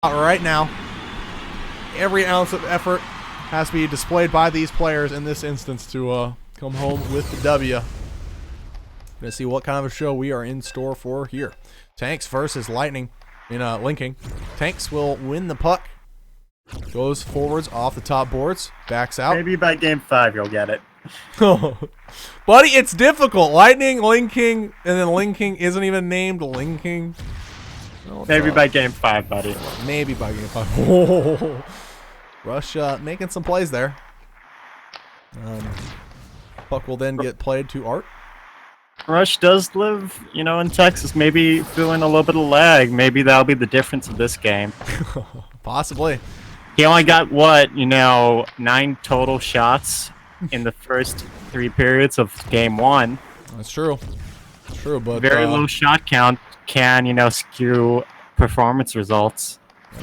right now. Every ounce of effort has to be displayed by these players in this instance to come home with the W. Gonna see what kind of a show we are in store for here. Tanks versus Lightning in linking. Tanks will win the puck. Goes forwards off the top boards, backs out. Maybe by game 5 you'll get it. Buddy, it's difficult. Lightning, linking, and then linking isn't even named linking. Maybe by game 5, buddy. Maybe by game 5. Whoa. Rush making some plays there. Puck will then get played to Art. Rush does live, in Texas. Maybe feeling a little bit of lag. Maybe that'll be the difference of this game. Possibly. He only got, 9 total shots in the first 3 periods of game 1. That's true. It's true, but very low shot count can, skew performance results.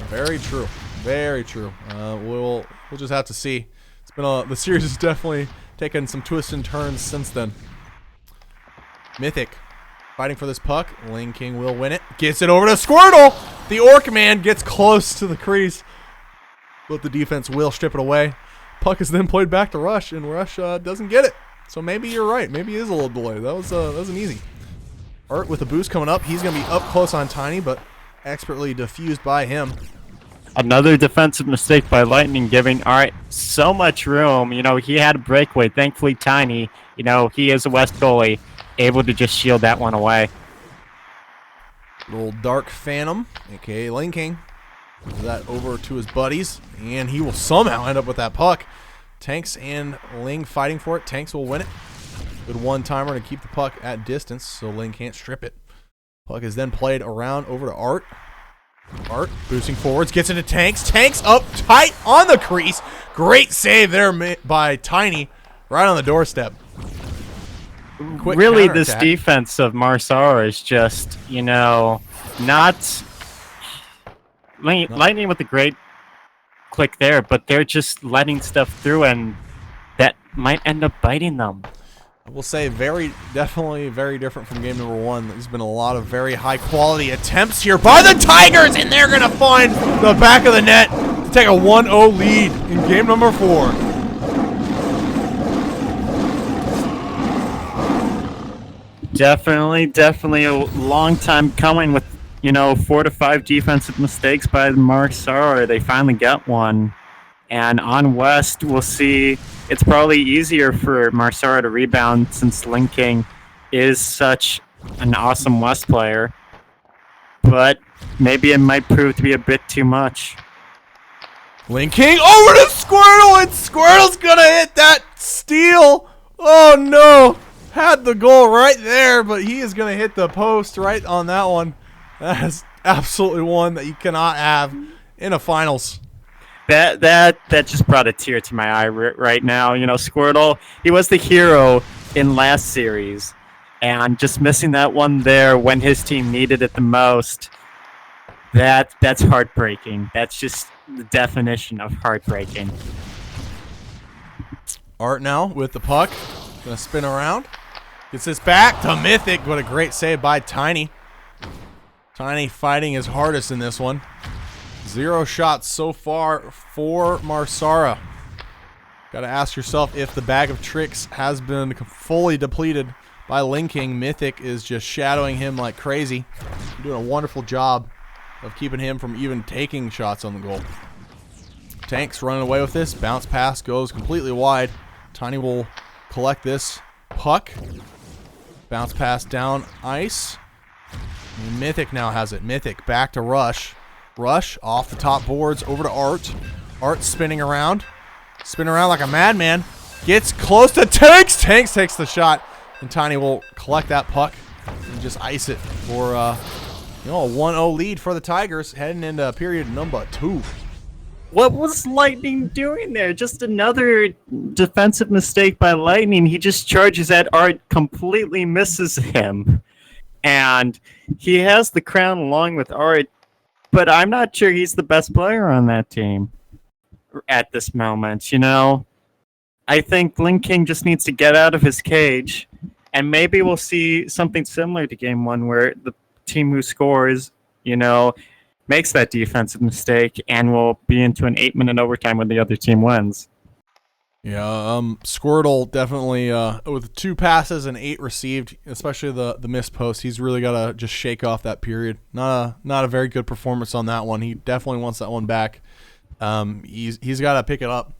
Very true. Very true. We'll just have to see. It's been the series has definitely taken some twists and turns since then. Mythic fighting for this puck. Linking will win it. Gets it over to Squirtle. The Orc Man gets close to the crease, but the defense will strip it away. Puck is then played back to Rush, and Rush doesn't get it. So maybe you're right. Maybe it is a little delay. That wasn't easy. Art with a boost coming up. He's going to be up close on Tiny, but expertly diffused by him. Another defensive mistake by Lightning, giving Art so much room. He had a breakaway. Thankfully, Tiny, he is a West goalie, able to just shield that one away. Little Dark Phantom, a.k.a. Linking. Gives that over to his buddies, and he will somehow end up with that puck. Tanks and Ling fighting for it. Tanks will win it. Good one-timer to keep the puck at distance so Ling can't strip it. Puck is then played around over to Art. Art boosting forwards, gets into Tanks. Tanks up tight on the crease. Great save there by Tiny, right on the doorstep. Quick really, this counterattack. defense of Marara is just, not... Lightning with a great click there, but they're just letting stuff through, and that might end up biting them. I will say definitely very different from game number 1. There's been a lot of very high quality attempts here by the Tigers, and they're going to find the back of the net to take a 1-0 lead in game number 4. Definitely a long time coming with, 4 to 5 defensive mistakes by Marara. They finally got one. And on West, we'll see it's probably easier for Marara to rebound since Linking is such an awesome West player. But maybe it might prove to be a bit too much. Linking over to Squirtle, and Squirtle's going to hit that steal. Oh, no. Had the goal right there, but he is going to hit the post right on that one. That is absolutely one that you cannot have in a finals. That just brought a tear to my eye right now. Squirtle, he was the hero in last series, and just missing that one there when his team needed it the most, that's heartbreaking. That's just the definition of heartbreaking. Art now with the puck. Going to spin around. Gets this back to Mythic. What a great save by Tiny. Tiny fighting his hardest in this one. 0 shots so far for Marara. Got to ask yourself if the bag of tricks has been fully depleted by Linking. Mythic is just shadowing him like crazy. Doing a wonderful job of keeping him from even taking shots on the goal. Tanks running away with this. Bounce pass goes completely wide. Tiny will collect this puck. Bounce pass down ice. And Mythic now has it. Mythic back to Rush. Rush off the top boards over to Art. Art spinning around. Spinning around like a madman. Gets close to Tanks. Tanks takes the shot. And Tiny will collect that puck and just ice it for a 1-0 lead for the Tigers heading into period number 2. What was Lightning doing there? Just another defensive mistake by Lightning. He just charges at Art, completely misses him. And he has the crown along with Art, but I'm not sure he's the best player on that team at this moment. I think Linking just needs to get out of his cage, and maybe we'll see something similar to game 1 where the team who scores, makes that defensive mistake, and will be into an 8-minute overtime when the other team wins. Yeah, Squirtle definitely with 2 passes and 8 received, especially the missed post. He's really got to just shake off that period. Not a very good performance on that one. He definitely wants that one back. He's got to pick it up.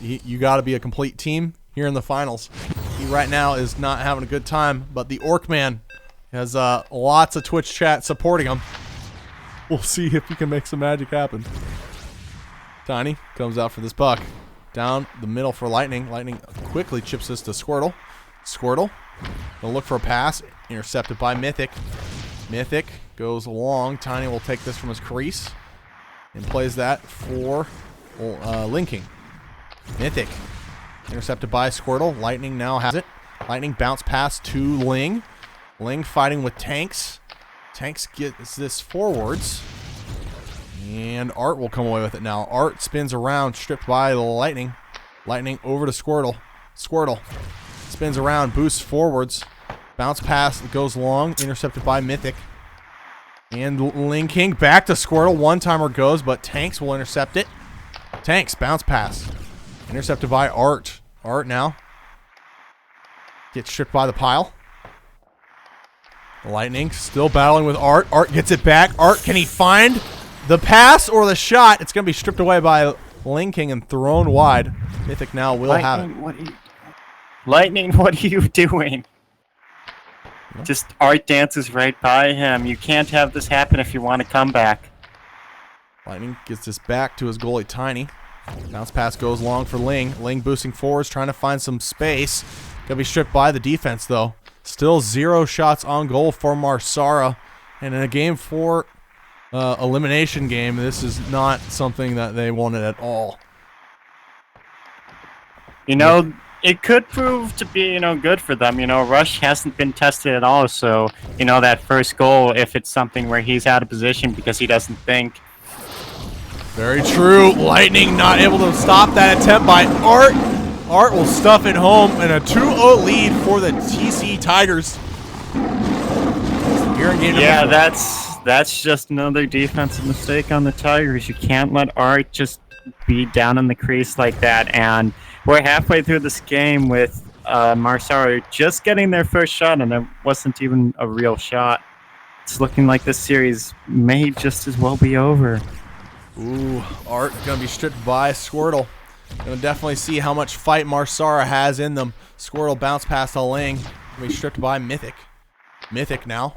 You got to be a complete team here in the finals. He right now is not having a good time, but the Orc Man has lots of Twitch chat supporting him. We'll see if he can make some magic happen. Tiny comes out for this puck. Down the middle for Lightning. Lightning quickly chips this to Squirtle. Squirtle will look for a pass. Intercepted by Mythic. Mythic goes along. Tiny will take this from his crease and plays that for Linking. Mythic intercepted by Squirtle. Lightning now has it. Lightning bounce pass to Ling. Ling fighting with Tanks. Tanks gets this forwards. And Art will come away with it now. Art spins around, stripped by the Lightning. Lightning over to Squirtle. Squirtle spins around, boosts forwards. Bounce pass goes long, intercepted by Mythic. And Linking back to Squirtle. One-timer goes, but Tanks will intercept it. Tanks, bounce pass. Intercepted by Art. Art now gets stripped by the pile. Lightning still battling with Art. Art gets it back. Art, can he find the pass or the shot? It's going to be stripped away by Linking and thrown wide. Mythic now will have it. Lightning, what are you doing? Yeah. Just Art dances right by him. You can't have this happen if you want to come back. Lightning gets this back to his goalie, Tiny. Bounce pass goes long for Ling. Ling boosting forwards, trying to find some space. Going to be stripped by the defense, though. Still 0 shots on goal for Marara. And in a game 4 elimination game, this is not something that they wanted at all. You know, it could prove to be, good for them. Rush hasn't been tested at all, so, that first goal, if it's something where he's out of position because he doesn't think. Very true. Lightning not able to stop that attempt by Art. Art will stuff it home in a 2-0 lead for the TC Tigers. Yeah, that's just another defensive mistake on the Tigers. You can't let Art just be down in the crease like that. And we're halfway through this game with Marara just getting their first shot, and it wasn't even a real shot. It's looking like this series may just as well be over. Ooh, Art going to be stripped by Squirtle. Going to definitely see how much fight Marara has in them. Squirtle bounce past to Ling. Going to be stripped by Mythic. Mythic now.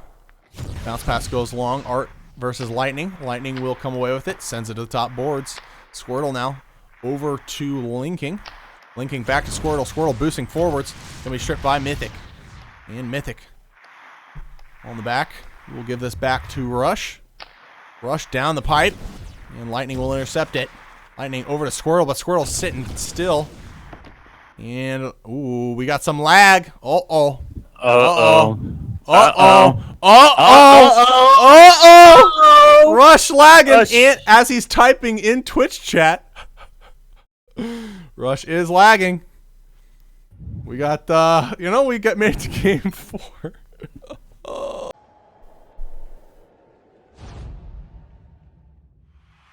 Bounce pass goes long. Art versus Lightning. Lightning will come away with it. Sends it to the top boards. Squirtle now over to Linking. Linking back to Squirtle. Squirtle boosting forwards. Going to be stripped by Mythic. And Mythic on the back. We'll give this back to Rush. Rush down the pipe. And Lightning will intercept it. Lightning over to Squirtle, but Squirtle's sitting still. And, ooh, we got some lag. Uh-oh. Uh-oh. Uh-oh. Uh-oh. Rush lagging as he's typing in Twitch chat. Rush is lagging. We got, we got made to game 4.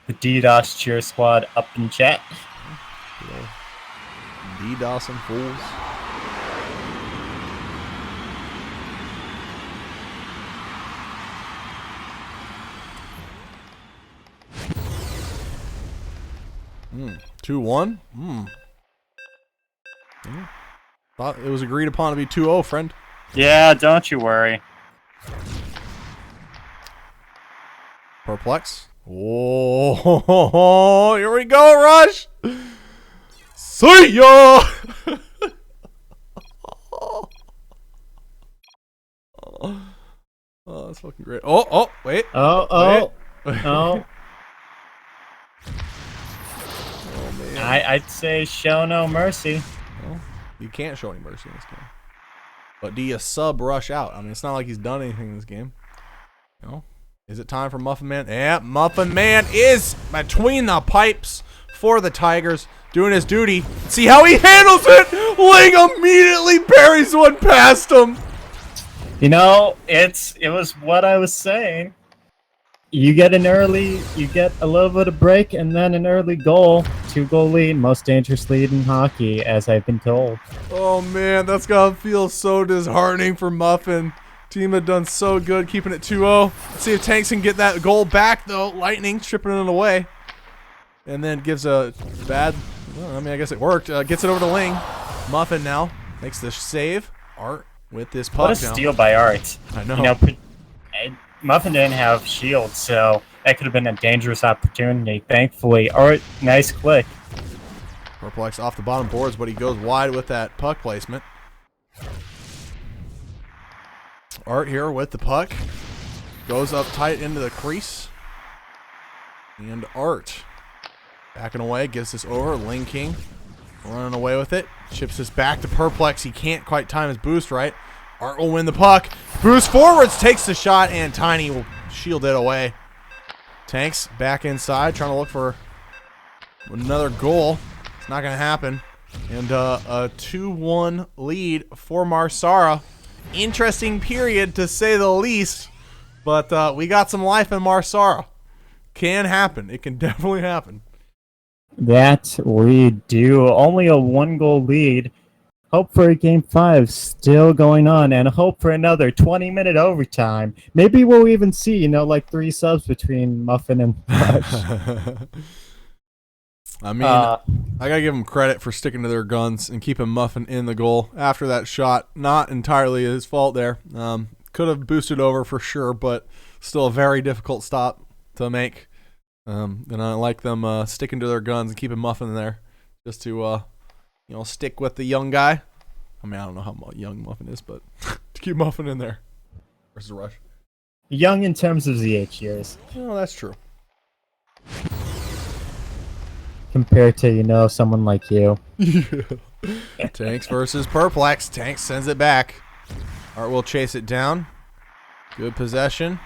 The DDoS cheer squad up in chat. DDoS and fools. Hmm. 2-1. Yeah. Thought it was agreed upon to be 2-0, friend. Yeah, don't you worry. Perplex. Oh, here we go, Rush. See ya. Oh, that's fucking great. Oh, wait. Oh. Oh, man. I'd say show no mercy. Well, you can't show any mercy in this game. But do you sub Rush out? I mean, it's not like he's done anything in this game. Is it time for Muffin Man? Yeah, Muffin Man is between the pipes for the Tigers, doing his duty. See how he handles it. Ling immediately buries one past him. It was what I was saying. You get a little bit of break, and then an early goal. 2-goal lead, most dangerous lead in hockey, as I've been told. Oh man, that's gotta feel so disheartening for Muffin. Team had done so good keeping it 2-0. Let's see if Tanks can get that goal back though. Lightning stripping it away. And then gives a bad, well, I mean, I guess it worked. Gets it over to Ling. Muffin now makes the save. Art with this puck now. What a steal by Art. I know. You know, Muffin didn't have shield, so that could have been a dangerous opportunity. Thankfully, Art, nice click. Perplex off the bottom boards, but he goes wide with that puck placement. Art here with the puck. Goes up tight into the crease. And Art backing away, gets this over. Ling King running away with it. Chips this back to Perplex. He can't quite time his boost right. Art will win the puck. Boost forwards, takes the shot, and Tiny will shield it away. Tanks back inside, trying to look for another goal. It's not going to happen. And a 2-1 lead for Marara. Interesting period, to say the least. But we got some life in Marara. Can happen. It can definitely happen. That we do. Only a 1-goal lead. Hope for a Game 5 still going on, and hope for another 20-minute overtime. Maybe we'll even see, you know, like 3 subs between Muffin and Rush. I mean, I gotta give him credit for sticking to their guns and keeping Muffin in the goal after that shot. Not entirely his fault there. Could have boosted over for sure, but still a very difficult stop to make. And I like them sticking to their guns and keeping Muffin in there just to you know, stick with the young guy. I mean, I don't know how young Muffin is, but to keep Muffin in there versus Rush. Young in terms of ZH years. Oh, that's true. Compared to, you know, someone like you. Tanks versus Perplex. Tanks sends it back. Art will chase it down. Good possession.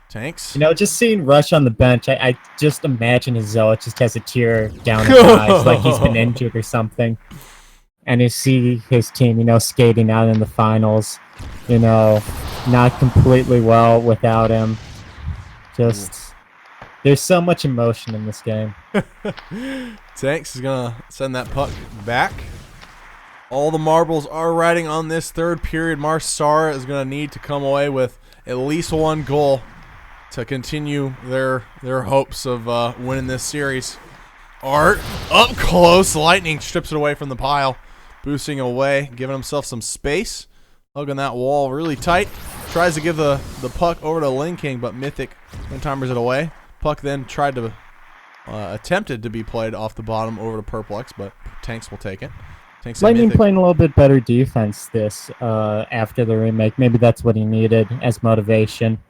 Tanks. You know, just seeing Rush on the bench, I just imagine his Zealot just has a tear down his eyes, like he's been injured or something. And you see his team, you know, skating out in the finals, you know, not completely well without him. Just, there's so much emotion in this game. Tanks is going to send that puck back. All the marbles are riding on this third period. Sara is going to need to come away with at least 1 goal to continue their hopes of winning this series. Art up close. Lightning strips it away from the pile. Boosting away, giving himself some space. Hugging that wall really tight. Tries to give the puck over to Ling King, but Mythic one-timers it away. Puck then tried to attempted to be played off the bottom over to Perplex, but Tanks will take it. Tanks Lightning playing a little bit better defense this after the remake. Maybe that's what he needed as motivation.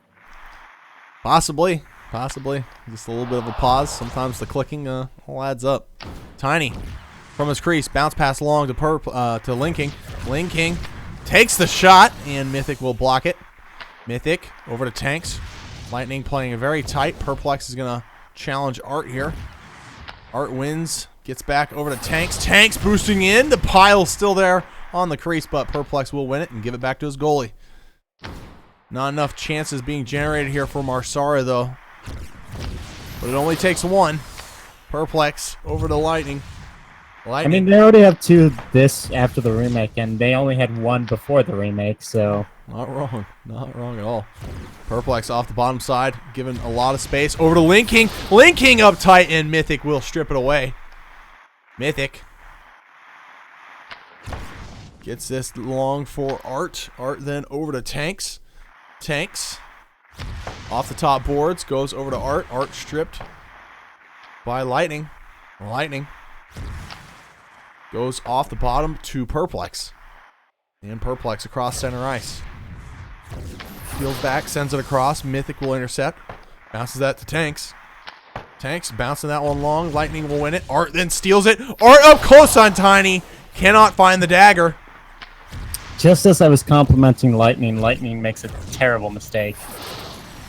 Possibly. Just a little bit of a pause. Sometimes the clicking all adds up. Tiny from his crease, bounce pass long to Ling King. Ling King takes the shot, and Mythic will block it. Mythic over to Tanks. Lightning playing very tight. Perplex is going to challenge Art here. Art wins, gets back over to Tanks. Tanks boosting in. The pile's still there on the crease, but Perplex will win it and give it back to his goalie. Not enough chances being generated here for Marara, though. But it only takes 1. Perplex over to Lightning. I mean, they already have 2 this after the remake, and they only had 1 before the remake, so... Not wrong. Not wrong at all. Perplex off the bottom side, given a lot of space. Over to Ling King. Ling King up tight, and Mythic will strip it away. Mythic gets this long for Art. Art then over to Tanks. Tanks off the top boards, goes over to Art. Art stripped by Lightning. Lightning goes off the bottom to Perplex. And Perplex across center ice. Peels back, sends it across. Mythic will intercept. Bounces that to Tanks. Tanks bouncing that one long. Lightning will win it. Art then steals it. Art up close on Tiny. Cannot find the dagger. Just as I was complimenting Lightning, Lightning makes a terrible mistake.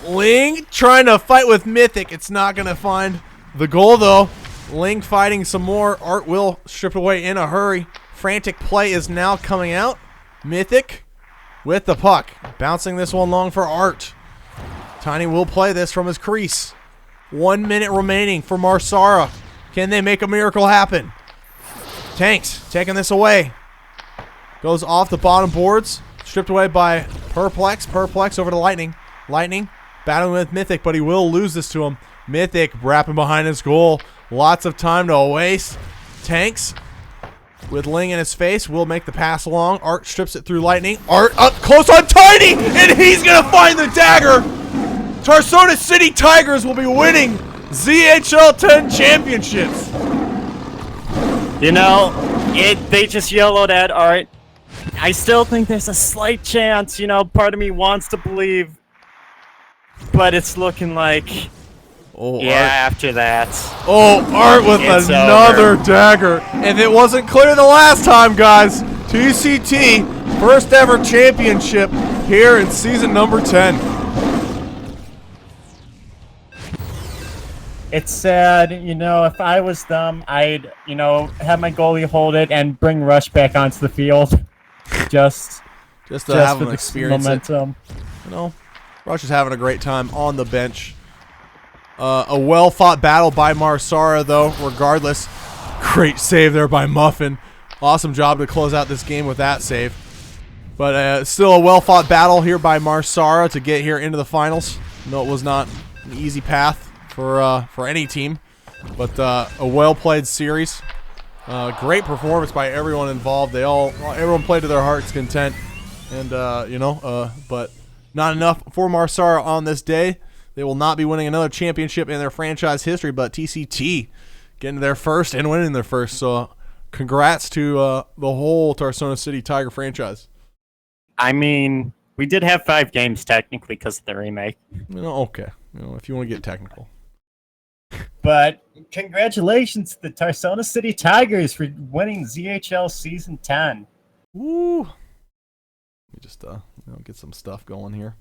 Ling trying to fight with Mythic. It's not going to find the goal, though. Ling fighting some more. Art will strip away in a hurry. Frantic play is now coming out. Mythic with the puck. Bouncing this one long for Art. Tiny will play this from his crease. 1 minute remaining for Marara. Can they make a miracle happen? Tanks taking this away. Goes off the bottom boards. Stripped away by Perplex. Perplex over to Lightning. Lightning battling with Mythic, but he will lose this to him. Mythic wrapping behind his goal. Lots of time to waste. Tanks with Ling in his face will make the pass along. Art strips it through Lightning. Art up close on Tiny, and he's going to find the dagger. Tarsonis City Tigers will be winning ZHL 10 championships. You know, they just yellowed at Art. I still think there's a slight chance, you know, part of me wants to believe. But it's looking like, Oh, yeah, Art. after that. Oh, Art with It's another over. dagger. If it wasn't clear the last time, guys, TCT, first ever championship here in season number 10. It's sad, you know, if I was them, I'd, you know, have my goalie hold it and bring Rush back onto the field. Just to have for him the experience it. momentum. You know, Rush is having a great time on the bench. A well-fought battle by Marara, though, regardless. Great save there by Muffin. Awesome job to close out this game with that save. But still a well-fought battle here by Marara to get here into the finals. No, it was not an easy path for any team, but a well-played series. Great performance by everyone involved. Everyone played to their heart's content, and but not enough for Marara on this day. They will not be winning another championship in their franchise history, but TCT getting their first and winning their first. So congrats to the whole Tarsonis City Tiger franchise. I mean, we did have 5 games technically because of the remake. You know, okay. You know, if you want to get technical. But congratulations to the Tarsonis City Tigers for winning ZHL Season 10. Woo. Let me just get some stuff going here.